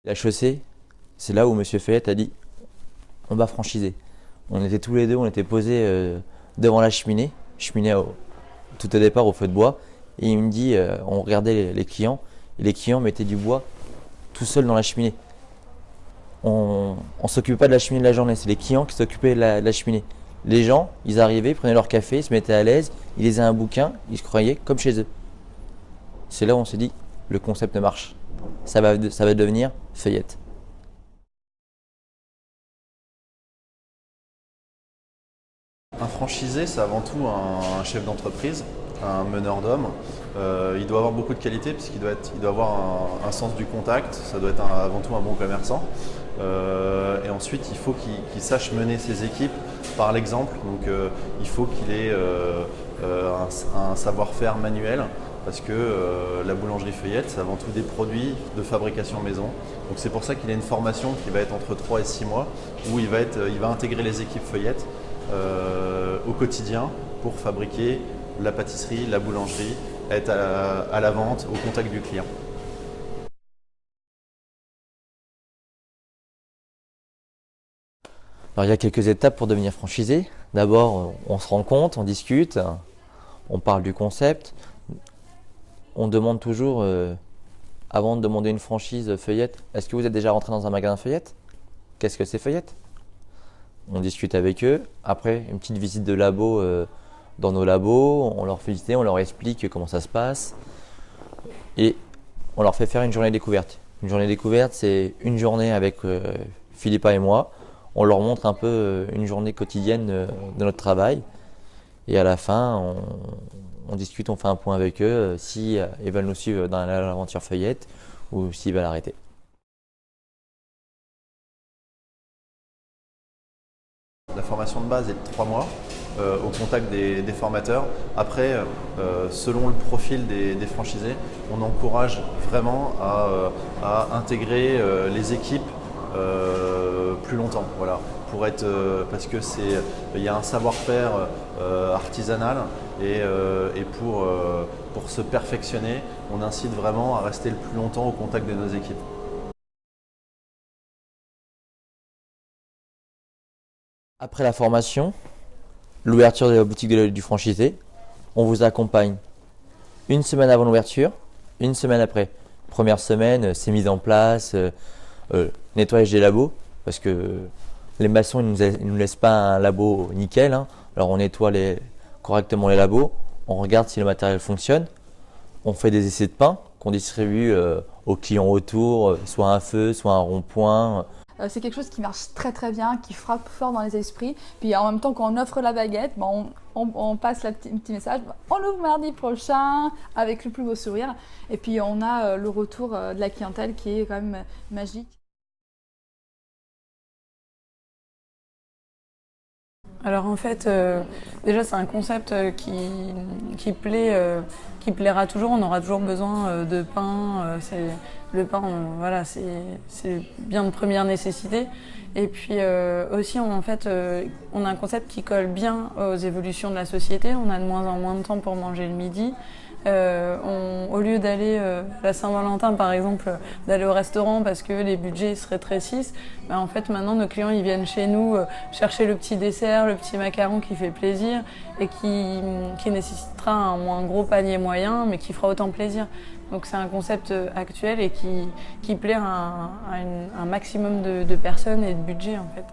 La chaussée, c'est là où Monsieur Fayette a dit on va franchiser. On était tous les deux, on était posés devant la cheminée tout au départ au feu de bois. Et il me dit, on regardait les clients, et les clients mettaient du bois tout seuls dans la cheminée. On ne s'occupait pas de la cheminée de la journée, c'est les clients qui s'occupaient de la cheminée. Les gens, ils arrivaient, ils prenaient leur café, ils se mettaient à l'aise, ils lisaient un bouquin, ils se croyaient comme chez eux. C'est là où on s'est dit, le concept marche. Ça va devenir Fayette. Un franchisé, c'est avant tout un chef d'entreprise, un meneur d'hommes. Il doit avoir beaucoup de qualités puisqu'il doit avoir un sens du contact, ça doit être avant tout un bon commerçant. Et ensuite, il faut qu'il sache mener ses équipes par l'exemple. Donc, il faut qu'il ait un savoir-faire manuel parce que la boulangerie Fayette, c'est avant tout des produits de fabrication maison. Donc, c'est pour ça qu'il a une formation qui va être entre 3 et 6 mois où il va intégrer les équipes Fayette au quotidien pour fabriquer la pâtisserie, la boulangerie, être à la vente, au contact du client. Alors il y a quelques étapes pour devenir franchisé. D'abord, on se rencontre, on discute, on parle du concept. On demande toujours, avant de demander une franchise Fayette, est-ce que vous êtes déjà rentré dans un magasin Fayette? Qu'est-ce que c'est Fayette? On discute avec eux. Après, une petite visite de labo dans nos labos. On leur fait visiter, on leur explique comment ça se passe. Et on leur fait faire une journée découverte. Une journée découverte, c'est une journée avec Philippa et moi. On leur montre un peu une journée quotidienne de notre travail. Et à la fin, on discute, on fait un point avec eux si ils veulent nous suivre dans l'aventure Fayette ou s'ils veulent arrêter. La formation de base est de 3 mois au contact des formateurs. Après, selon le profil des franchisés, on encourage vraiment à intégrer les équipes plus longtemps. Voilà, parce que il y a un savoir-faire artisanal et pour se perfectionner, on incite vraiment à rester le plus longtemps au contact de nos équipes. Après la formation, l'ouverture de la boutique du franchisé, on vous accompagne une semaine avant l'ouverture, une semaine après. Première semaine, c'est mise en place, nettoyage des labos, parce que les maçons ils nous laissent pas un labo nickel, hein. Alors on nettoie correctement les labos, on regarde si le matériel fonctionne, on fait des essais de pain qu'on distribue aux clients autour, soit un feu, soit un rond-point. C'est quelque chose qui marche très très bien, qui frappe fort dans les esprits. Puis en même temps, quand on offre la baguette, on passe le petit message. On ouvre mardi prochain avec le plus beau sourire. Et puis on a le retour de la clientèle qui est quand même magique. Alors en fait, déjà c'est un concept qui plaira toujours. On aura toujours besoin de pain. Le pain, voilà, c'est bien de première nécessité. Et puis aussi, on a un concept qui colle bien aux évolutions de la société. On a de moins en moins de temps pour manger le midi. Au lieu d'aller à la Saint-Valentin par exemple, d'aller au restaurant parce que les budgets se rétrécissent, en fait maintenant nos clients ils viennent chez nous chercher le petit dessert, le petit macaron qui fait plaisir et qui nécessitera un moins gros panier moyen mais qui fera autant plaisir. Donc c'est un concept actuel et qui plaît à un maximum de personnes et de budget en fait.